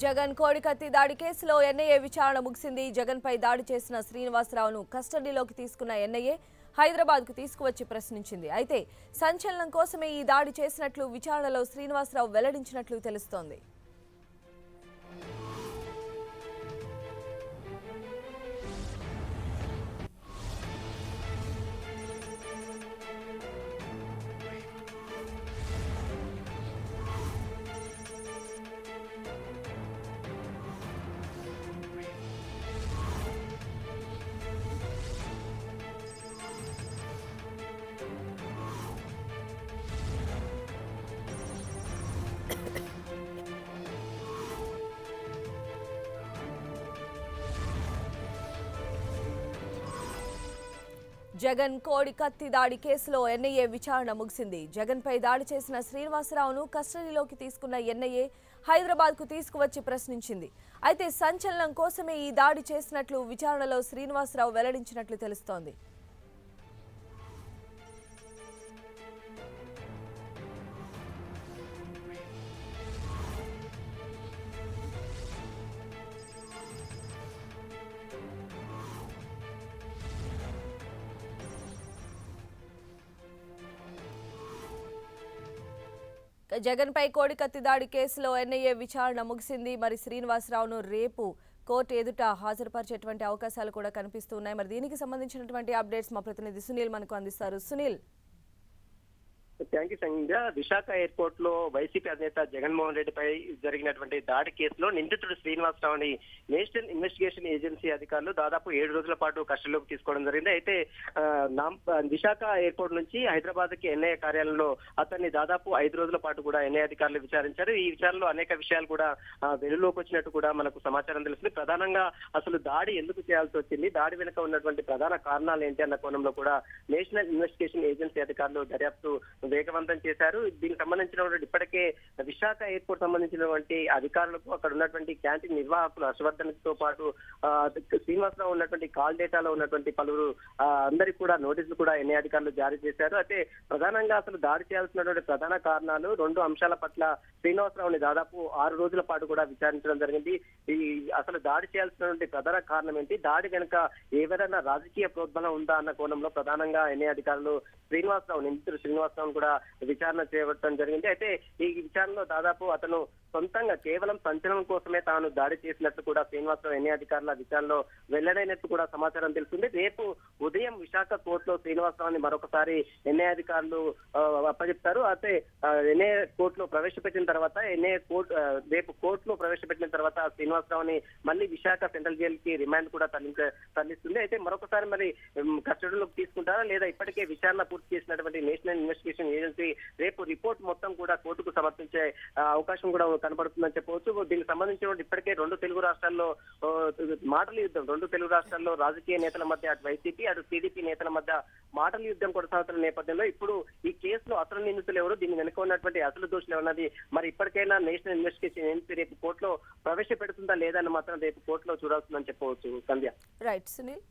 జగన్ కోడికత్తి దాడి కేసులో ఎన్ఐఏ విచారణ ముగిసింది. జగన్ పై దాడి చేసిన శ్రీనివాసరావును కస్టడీలోకి తీసుకున్న ఎన్ఐఏ హైదరాబాద్కు తీసుకువచ్చి ప్రశ్నించింది. అయితే సంచలనం కోసమే ఈ దాడి చేసినట్లు విచారణలో శ్రీనివాసరావు వెల్లడించినట్లు తెలుస్తోంది. జగన్ కోడికత్తి దాడి కేసులో ఎన్ఐఏ విచారణ ముగిసింది. జగన్ పై దాడి చేసిన శ్రీనివాసరావును కస్టడీలోకి తీసుకున్న ఎన్ఐఏ హైదరాబాద్కు తీసుకువచ్చి ప్రశ్నించింది. అయితే సంచలనం కోసమే ఈ దాడి చేసినట్లు విచారణలో శ్రీనివాసరావు వెల్లడించినట్లు తెలుస్తోంది. జగన్ పై కోడికత్తి దాడి కేసులో ఎన్ఐఏ విచారణ ముగిసింది. మరి శ్రీనివాసరావును రేపు కోర్టు ఎదుట హాజరుపరిచేటువంటి అవకాశాలు కూడా కనిపిస్తున్నాయి. మరి దీనికి సంబంధించినటువంటి అప్డేట్స్ మా ప్రతినిధి సునీల్ మనకు అందిస్తారు. Sunil. Thank you Sanjay. Visakha airport లో వైసీపీ అధినేత జగన్మోహన్ రెడ్డిపై జరిగినటువంటి దాడి కేసులో నిందితుడు శ్రీనివాసరావుని నేషనల్ ఇన్వెస్టిగేషన్ ఏజెన్సీ అధికారులు దాదాపు 7 రోజుల పాటు కస్టడీలోకి తీసుకోవడం జరిగింది. అయితే విశాఖ ఎయిర్పోర్ట్ నుంచి హైదరాబాద్ కి ఎన్ఐఏ కార్యాలయంలో అతన్ని దాదాపు 5 రోజుల పాటు కూడా ఎన్ఐఏ అధికారులు విచారించారు. ఈ విచారణలో అనేక విషయాలు కూడా వెలుగులోకి వచ్చినట్టు కూడా మనకు సమాచారం తెలుస్తుంది. ప్రధానంగా అసలు దాడి ఎందుకు చేయాల్సి వచ్చింది, దాడి వెనుక ఉన్నటువంటి ప్రధాన కారణాలు ఏంటి అన్న కోణంలో కూడా నేషనల్ ఇన్వెస్టిగేషన్ ఏజెన్సీ అధికారులు దర్యాప్తు వేగవంతం చేశారు. దీనికి సంబంధించినటువంటి ఇప్పటికే విశాఖ ఎయిర్పోర్ట్ సంబంధించినటువంటి అధికారులకు అక్కడ ఉన్నటువంటి క్యాంటీన్ నిర్వాహకులు హర్షవర్ధన్ తో పాటు శ్రీనివాసరావు ఉన్నటువంటి కాల్ డేటాలో ఉన్నటువంటి పలువురు అందరికి కూడా నోటీసులు కూడా ఎన్ఐఏ అధికారులు జారీ చేశారు. అయితే ప్రధానంగా అసలు దాడి చేయాల్సినటువంటి ప్రధాన కారణాలు 2 అంశాల పట్ల శ్రీనివాసరావుని దాదాపు 6 రోజుల పాటు కూడా విచారించడం జరిగింది. ఈ అసలు దాడి చేయాల్సినటువంటి ప్రధాన కారణం ఏంటి, దాడి వెనుక ఏవైనా రాజకీయ ప్రోద్బలం ఉందా అన్న కోణంలో ప్రధానంగా ఎన్ఐఏ అధికారులు నిందితుడు శ్రీనివాసరావు కూడా విచారణ చేపట్టడం జరిగింది. అయితే ఈ విచారణలో దాదాపు అతను సొంతంగా కేవలం సంచలనం కోసమే తాను దాడి చేసినట్లు కూడా శ్రీనివాసరావు ఎన్ఐఏ అధికారుల విచారణలో వెల్లడైనట్టు కూడా సమాచారం తెలుస్తుంది. రేపు ఉదయం విశాఖ కోర్టులో శ్రీనివాసరావుని మరొకసారి ఎన్ఐఏ అధికారులు అప్పచెప్తారు. అయితే ఎన్ఐఏ కోర్టులో ప్రవేశపెట్టిన తర్వాత రేపు కోర్టులో ప్రవేశపెట్టిన తర్వాత శ్రీనివాసరావుని మళ్ళీ విశాఖ సెంట్రల్ జైలు కి రిమాండ్ కూడా తరలిస్తుంది. అయితే మరొకసారి మరి కస్టడీలోకి తీసుకుంటారా లేదా ఇప్పటికే విచారణ పూర్తి చేసినటువంటి నేషనల్ ఇన్వెస్టిగేషన్ ఏజెన్సీ రేపు రిపోర్ట్ మొత్తం కూడా కోర్టుకు సమర్పించే అవకాశం కూడా కనబడుతుందని చెప్పవచ్చు. దీనికి సంబంధించిన ఇప్పటికే 2 తెలుగు రాష్ట్రాల్లో మాటల యుద్ధం, 2 తెలుగు రాష్ట్రాల్లో రాజకీయ నేతల మధ్య అటు వైసీపీ అటు టీడీపీ నేతల మధ్య మాటల యుద్ధం కొనసాగుతున్న నేపథ్యంలో ఇప్పుడు ఈ కేసులో అసలు నిందితులు ఎవరు, దీని వెనుక ఉన్నటువంటి అసలు దోషులు ఉన్నది మరి ఇప్పటికైనా నేషనల్ ఇన్వెస్టిగేషన్ ఏజెన్సీ రేపు కోర్టులో ప్రవేశపెడుతుందా లేదా అని మాత్రం రేపు కోర్టులో చూడాల్సిందని చెప్పవచ్చు. సంధ్య. రైట్ సునీల్.